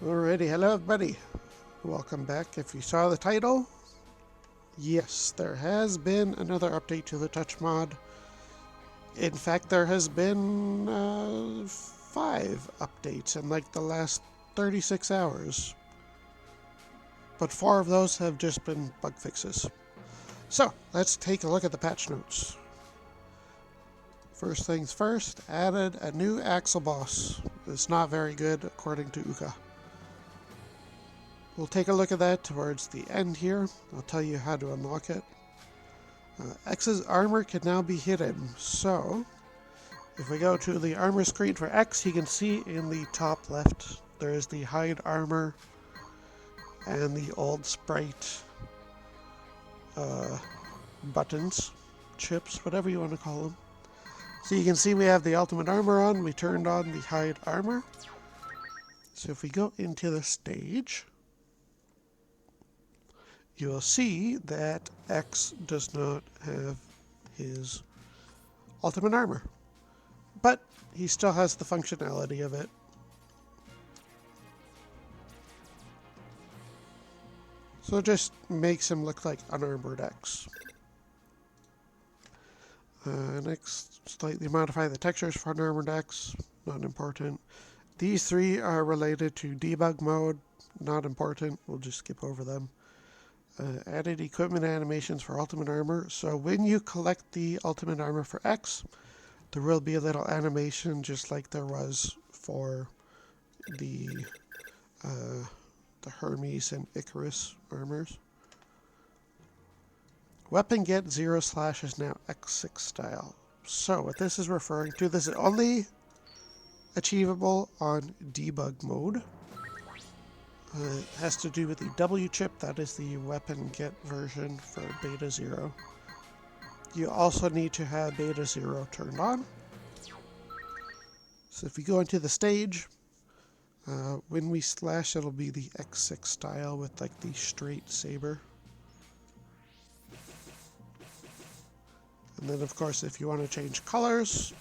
Alrighty, hello everybody. Welcome back. If you saw the title, yes, there has been another update to the touch mod. In fact, there has been 5 updates in like the last 36 hours. But 4 of those have just been bug fixes. So, let's take a look at the patch notes. First things first, added a new axle boss. It's not very good according to Uka. We'll take a look at that towards the end here. I'll tell you how to unlock it. X's armor can now be hidden, so if we go to the armor screen for X, you can see in the top left there is the hide armor and the old sprite buttons, chips, whatever you want to call them. So you can see we have the ultimate armor on. We turned on the hide armor. So if we go into the stage, you will see that X does not have his ultimate armor, but he still has the functionality of it. So it just makes him look like unarmored X. Next, slightly modify the textures for unarmored X, not important. These 3 are related to debug mode, not important, we'll just skip over them. Added equipment animations for ultimate armor. So when you collect the ultimate armor for X, there will be a little animation just like there was for the Hermes and Icarus armors. Weapon get 0/ is now X6 style. So what this is referring to, this is only achievable on debug mode. It has to do with the W chip, that is the weapon get version for beta 0. You also need to have beta 0 turned on. So if we go into the stage, when we slash, it'll be the X6 style with like the straight saber. And then of course if you want to change colors,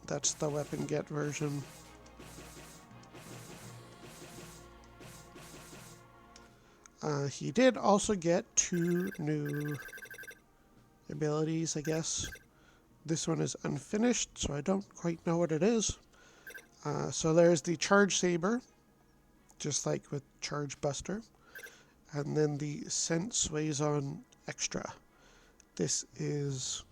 that's the weapon get version. He did also get 2 new abilities, I guess. This one is unfinished, so I don't quite know what it is. So there's the Charge Saber, just like with Charge Buster. And then the Scent Sways on Extra. This is...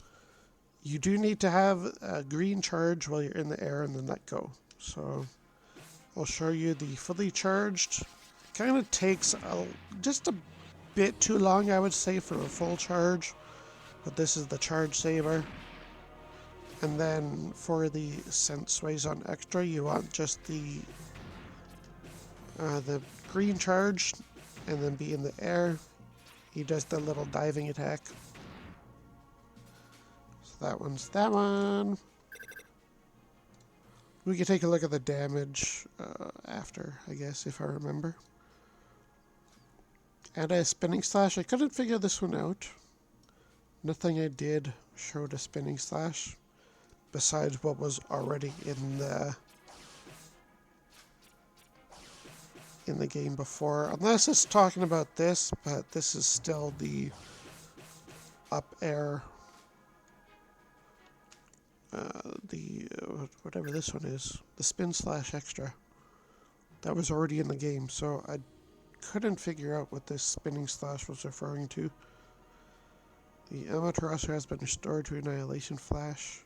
You do need to have a green charge while you're in the air and then let go. So I'll show you the fully charged. Kind of takes just a bit too long, I would say, for a full charge, but this is the Charge Saber. And then for the Scent Sways on Extra, you want just the green charge and then be in the air. He does the little diving attack. So that one's that one. We can take a look at the damage after, I guess, if I remember. And a spinning slash. I couldn't figure this one out. Nothing I did showed a spinning slash besides what was already in the game before. Unless it's talking about this, but this is still the up air. Whatever this one is. The spin slash extra. That was already in the game, so I couldn't figure out what this spinning slash was referring to. The Amaterasu has been restored to Annihilation Flash.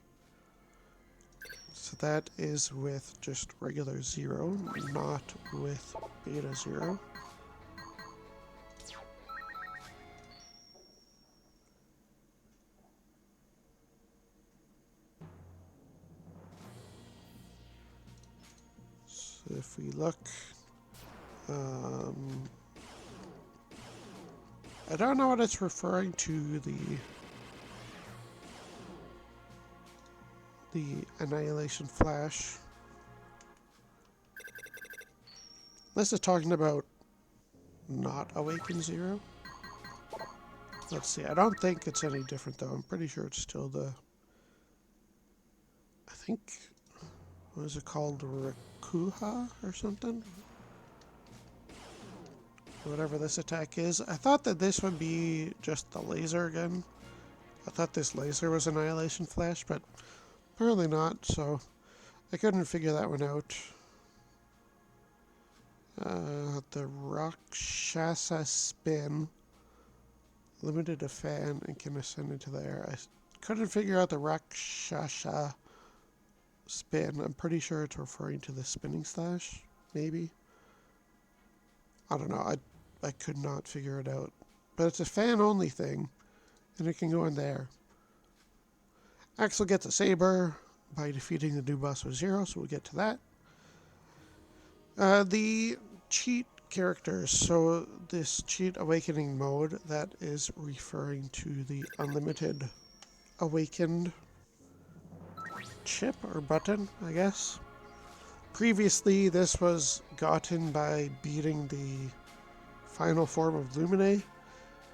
So that is with just regular 0, not with beta 0. So if we look, I don't know what it's referring to, the Annihilation Flash. Unless it's talking about not Awaken 0. Let's see, I don't think it's any different though. I'm pretty sure it's still the... I think... What is it called? Rakuha or something? whatever this attack is. I thought that this would be just the laser again. I thought this laser was Annihilation Flash, but apparently not, so I couldn't figure that one out. The Rakshasa Spin. Limited a fan and can ascend into the air. I couldn't figure out the Rakshasa Spin. I'm pretty sure it's referring to the spinning slash, maybe. I don't know. I could not figure it out. But it's a fan-only thing, and it can go in there. Axel gets a saber by defeating the new boss with 0, so we'll get to that. The cheat characters. So this cheat awakening mode, that is referring to the unlimited awakened chip or button, I guess. Previously, this was gotten by beating the final form of Lumine,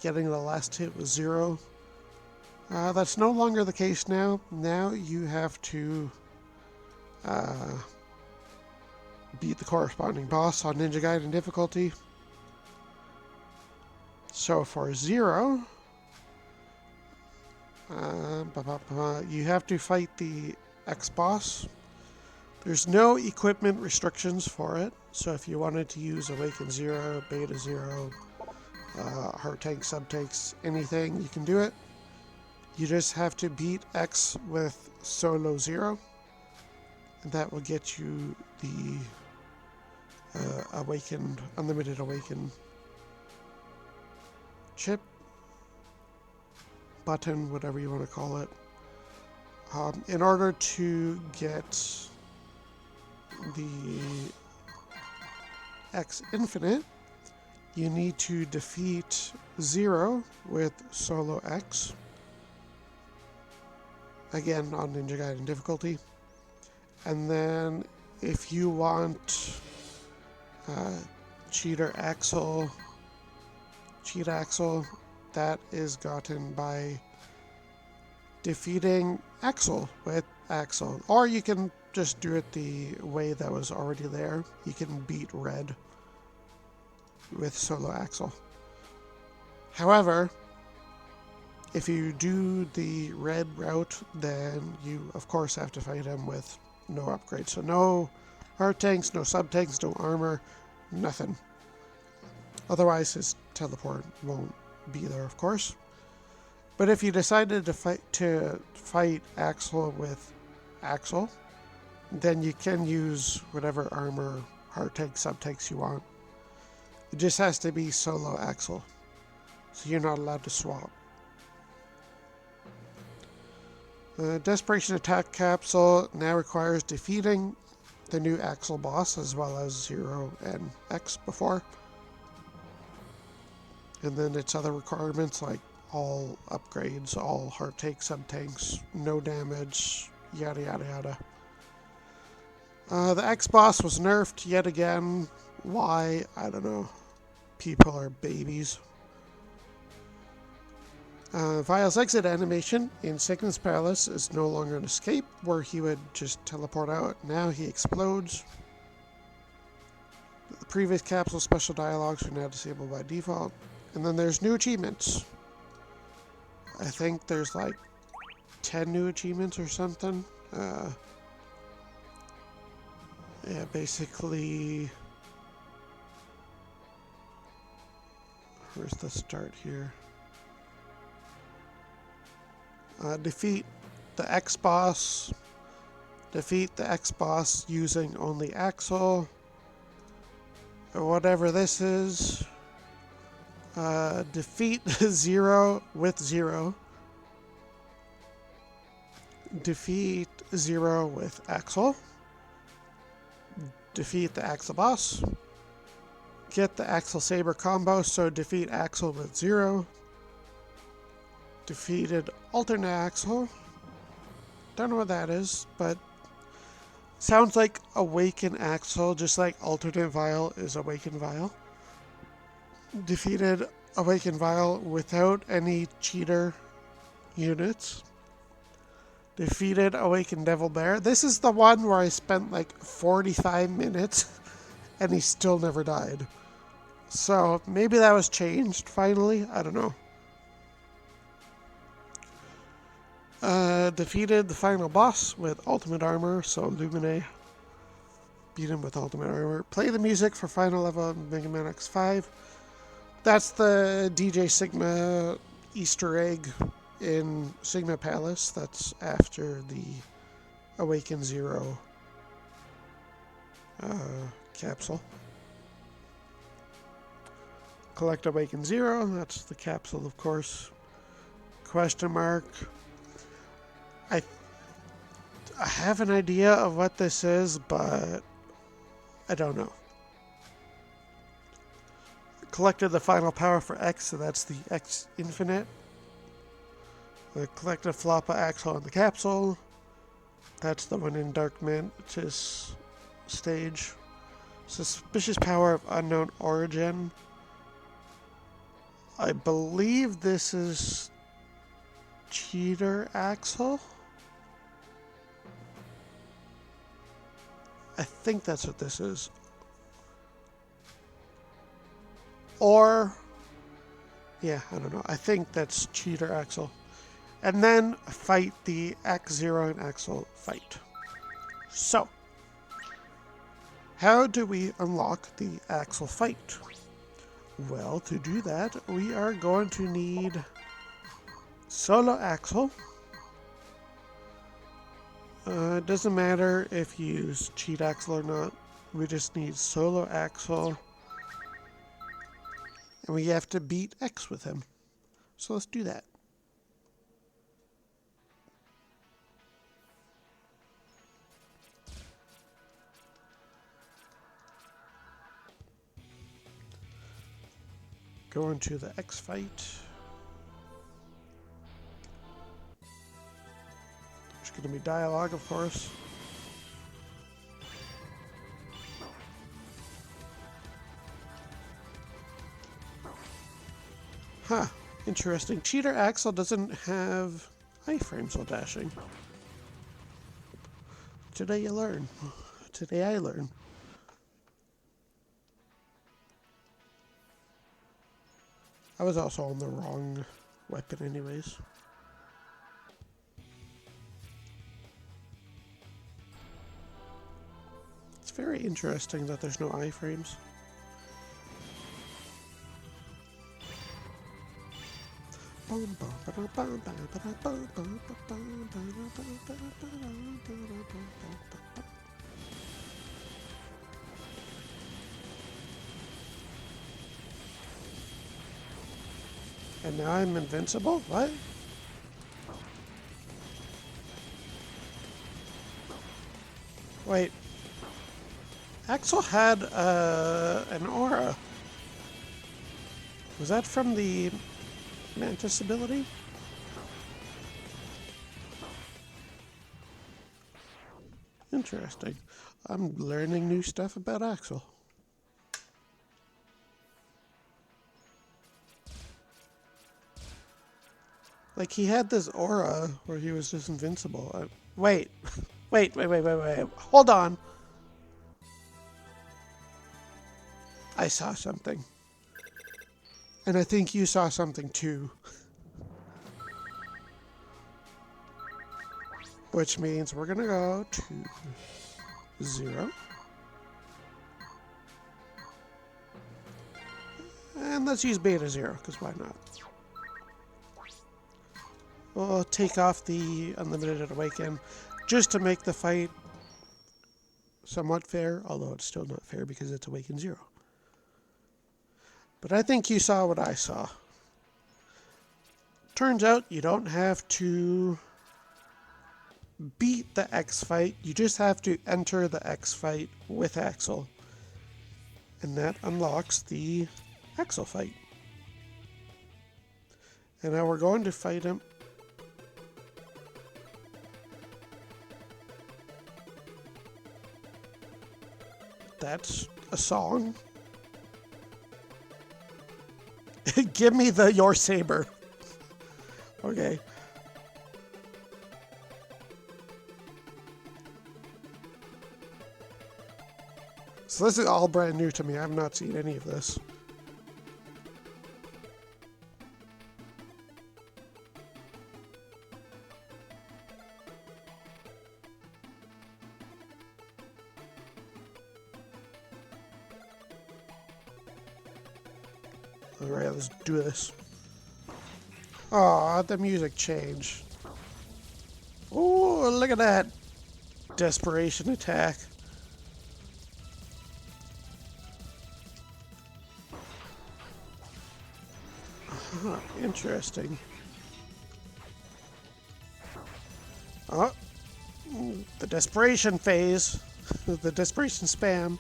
getting the last hit with 0. That's no longer the case now. Now you have to beat the corresponding boss on Ninja Gaiden difficulty. So for 0, you have to fight the X-Boss. There's no equipment restrictions for it, so if you wanted to use Awaken 0, Beta 0, Heart Tank, Sub-Tanks, anything, you can do it. You just have to beat X with Solo 0, and that will get you the unlimited awakened chip, button, whatever you want to call it. In order to get the X Infinite, you need to defeat 0 with Solo X. Again, on Ninja Gaiden difficulty. And then if you want Cheat Axel, that is gotten by defeating Axel with Axel. Or you can just do it the way that was already there. You can beat Red with Solo Axel. However, if you do the Red route, then you of course have to fight him with no upgrades. So no heart tanks, no sub tanks, no armor, nothing. Otherwise his teleport won't be there, of course. But if you decided to fight Axel with Axel, then you can use whatever armor, heart tank, sub tanks you want. It just has to be Solo Axel, so you're not allowed to swap. The Desperation Attack Capsule now requires defeating the new Axel boss as well as 0 and X before. And then its other requirements like all upgrades, all heart tank, sub tanks, no damage, yada yada yada. The X boss was nerfed yet again. Why? I don't know. People are babies. Vile's exit animation in Sickness Palace is no longer an escape, where he would just teleport out. Now he explodes. The previous capsule special dialogues are now disabled by default. And then there's new achievements. I think there's like 10 new achievements or something. Yeah, basically... Where's the start here? Defeat the X-Boss. Defeat the X-Boss using only Axel. Or whatever this is. Defeat 0 with 0. Defeat 0 with Axel. Defeat the Axel boss. Get the Axel Saber combo, so defeat Axel with 0. Defeated alternate Axel. Don't know what that is, but sounds like Awaken Axel, just like alternate Vile is Awaken Vile. Defeated Awaken Vile without any cheater units. Defeated Awaken Devil Bear. This is the one where I spent like 45 minutes and he still never died. So maybe that was changed finally. I don't know. Defeated the final boss with ultimate armor, so Lumine beat him with ultimate armor. Play the music for final level of Mega Man X5. That's the DJ Sigma Easter egg in Sigma Palace. That's after the Awaken Zero capsule. Collect Awaken Zero, that's the capsule, of course. Question mark. I have an idea of what this is, but I don't know. Collected the final power for X, so that's the X Infinite. Collected Floppa Axle on the capsule. That's the one in Dark Mantis stage. Suspicious power of unknown origin. I believe this is Cheater Axle. I think that's what this is. Or, yeah, I don't know. I think that's Cheater Axle. And then fight the X0 and Axle fight. So, how do we unlock the Axle fight? Well, to do that, we are going to need Solo Axle. It doesn't matter if you use Cheat Axle or not. We just need Solo Axle. And we have to beat X with him. So let's do that. Go into the X fight. There's going to be dialogue, of course. Huh, interesting. Cheater Axle doesn't have iframes while dashing. Today you learn. Today I learn. I was also on the wrong weapon anyways. It's very interesting that there's no iframes. And now I'm invincible? What? Wait. Axel had an aura. Was that from the Mantis ability? Interesting. I'm learning new stuff about Axel. Like, he had this aura where he was just invincible. Wait. Wait. Hold on. I saw something. And I think you saw something too. Which means we're gonna go to 0. And let's use beta 0, because why not? We'll take off the Unlimited Awaken just to make the fight somewhat fair, although it's still not fair because it's Awaken 0. But I think you saw what I saw. Turns out you don't have to beat the X fight, you just have to enter the X fight with Axel. And that unlocks the Axel fight. And now we're going to fight him. That's a song. Give me your saber. Okay. So this is all brand new to me. I've not seen any of this. Alright, let's do this. Aw, the music changed. Oh, look at that. Desperation attack. Interesting. Oh, the desperation phase. The desperation spam.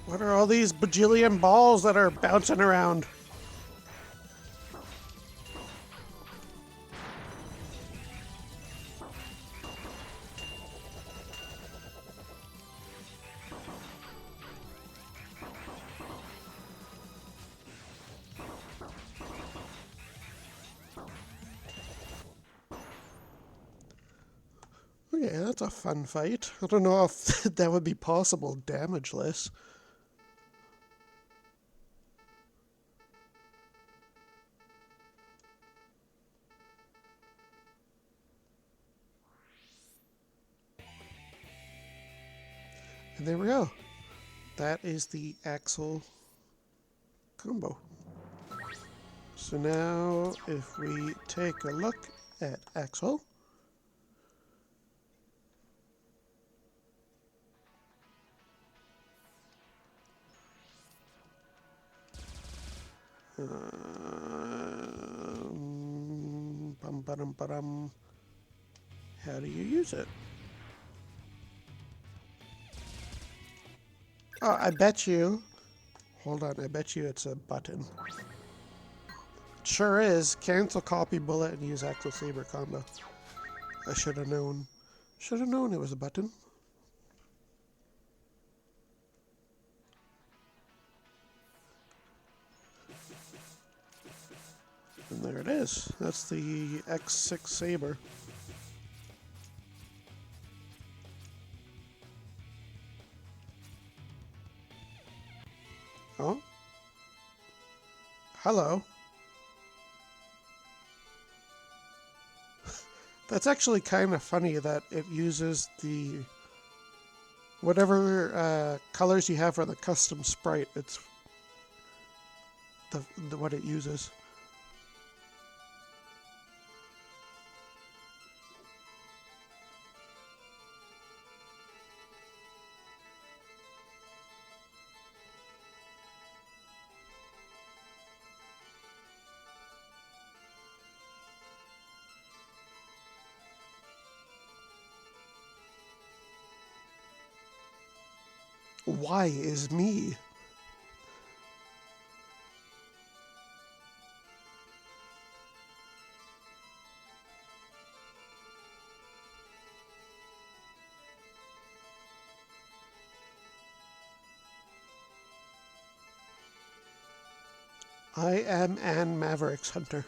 What are all these bajillion balls that are bouncing around? Okay, that's a fun fight. I don't know if that would be possible damageless. And there we go. That is the Axel combo. So now, if we take a look at Axel, how do you use it? Oh, I bet you. Hold on, I bet you it's a button. Sure is. Cancel copy bullet and use Axel Saber combo. I should have known. Should have known it was a button. And there it is. That's the X6 Saber. Oh. Hello. That's actually kind of funny that it uses the whatever colors you have for the custom sprite. It's the what it uses. Why is me? I am an Mavericks hunter.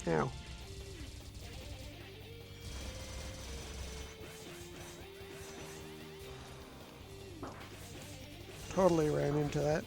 Ow. Totally ran into that.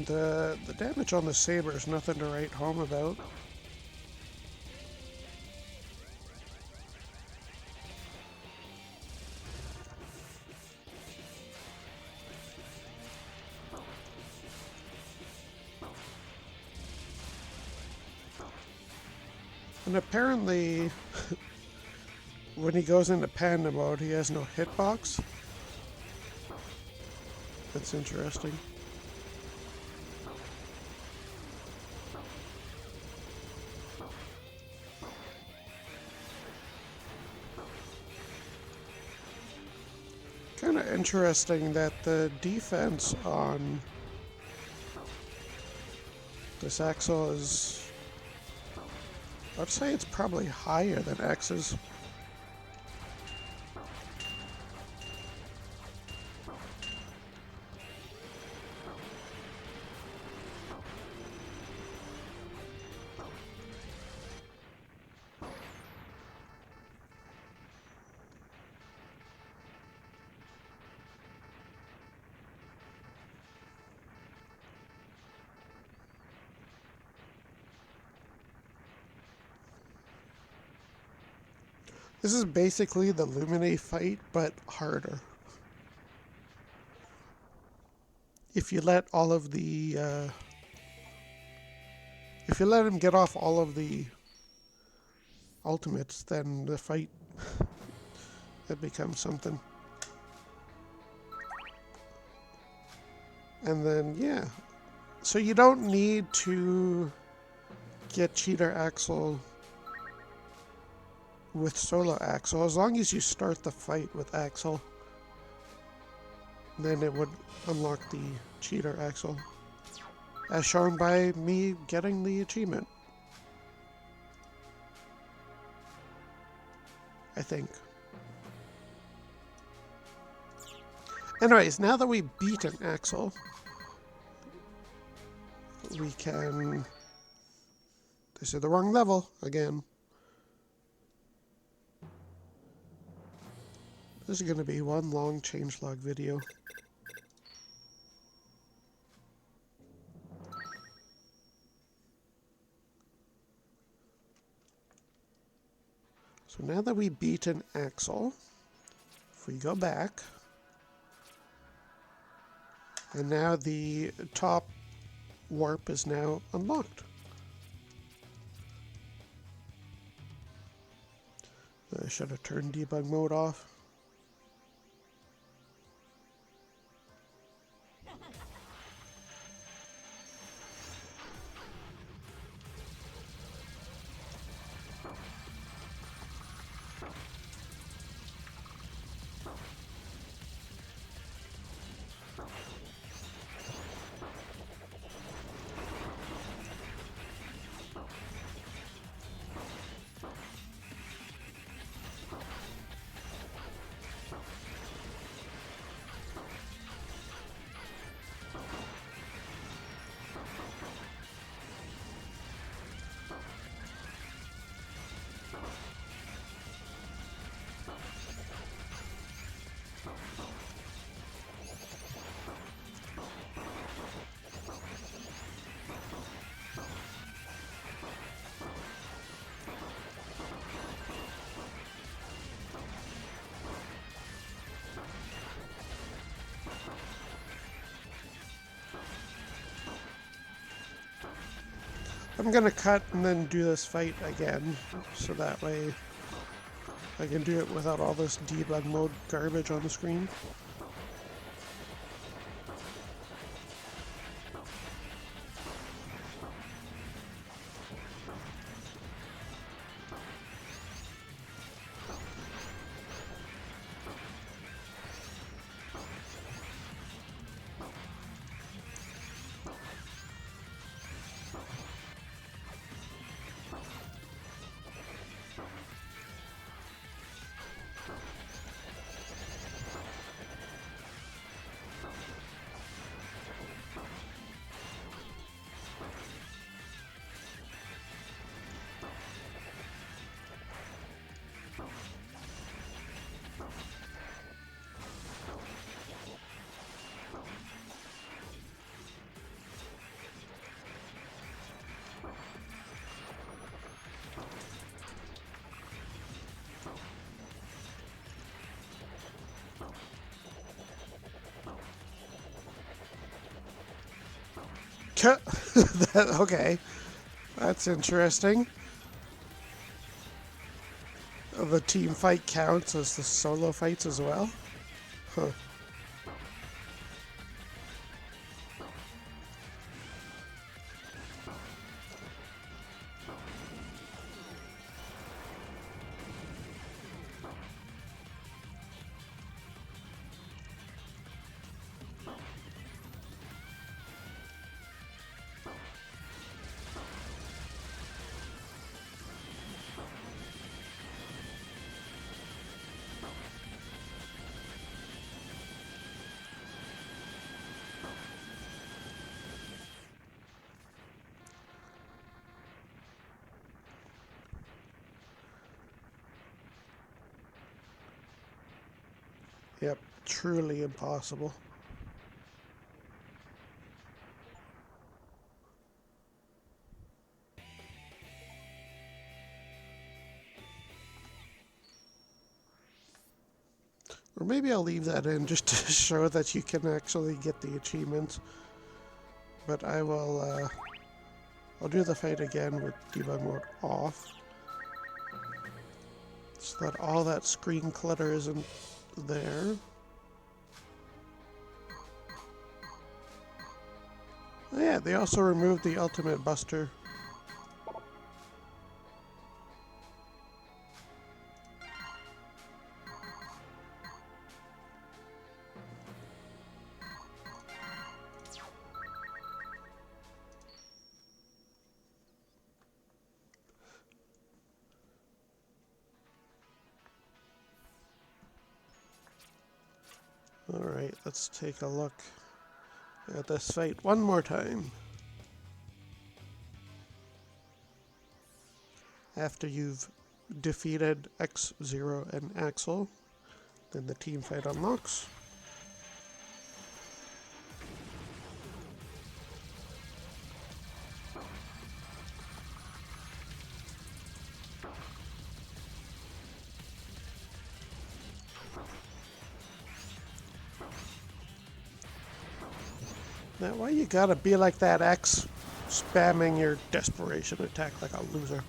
The damage on the saber is nothing to write home about. And apparently, when he goes into panda mode, he has no hitbox. That's interesting. Kind of interesting that the defense on this Axel is, I'd say it's probably higher than X's. This is basically the Lumine fight, but harder. If you let all of the, if you let him get off all of the ultimates, then the fight, it becomes something. And then, yeah. So you don't need to get Cheater Axel with solo Axel. As long as you start the fight with Axel, then it would unlock the Cheater Axel, as shown by me getting the achievement, I think. Anyways, now that we've beaten Axel, we can... This is the wrong level again. This is going to be one long changelog video. So now that we've beaten Axel, if we go back, and now the top warp is now unlocked. I should have turned debug mode off. I'm gonna cut and then do this fight again, so that way I can do it without all this debug mode garbage on the screen. Okay, that's interesting. the team fight counts as the solo fights as well? Huh. Yep, truly impossible. Or maybe I'll leave that in just to show that you can actually get the achievements. But I will, I'll do the fight again with debug mode off, so that all that screen clutter isn't there. Oh yeah, they also removed the ultimate buster. Alright, let's take a look at this fight one more time. After you've defeated X-Zero and Axel, then the team fight unlocks. Now, why you gotta be like that, X? Spamming your desperation attack like a loser.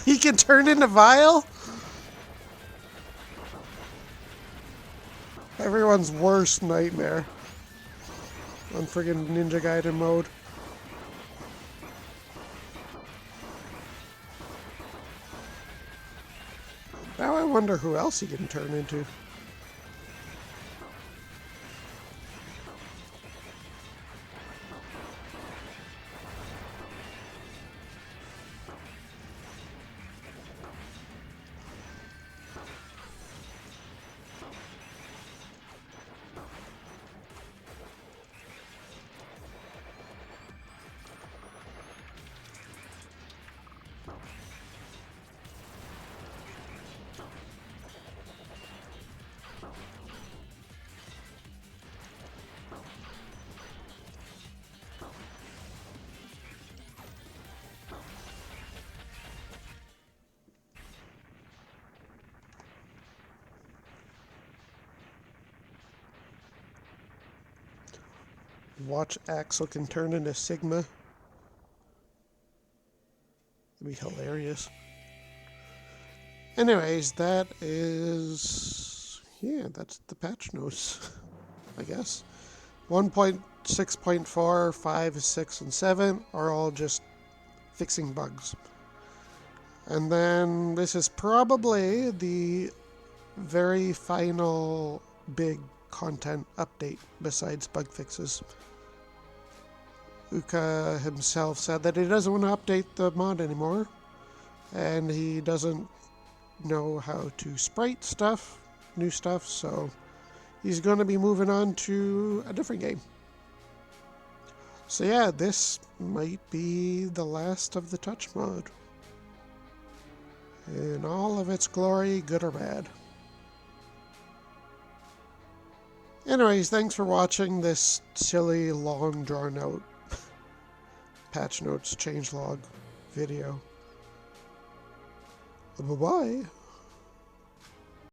He can turn into Vile? Everyone's worst nightmare on friggin' Ninja Gaiden mode. Now I wonder who else he can turn into. Watch Axel can turn into Sigma. That'd be hilarious. Anyways, that is... yeah, that's the patch notes, I guess. 1.6.4, 5, 6, and 7 are all just fixing bugs. And then this is probably the very final big content update besides bug fixes. Uka himself said that he doesn't want to update the mod anymore, and he doesn't know how to sprite stuff, new stuff, so he's going to be moving on to a different game. So yeah, this might be the last of the touch mod. In all of its glory, good or bad. Anyways, thanks for watching this silly, long, drawn-out patch notes changelog video. Bye-bye.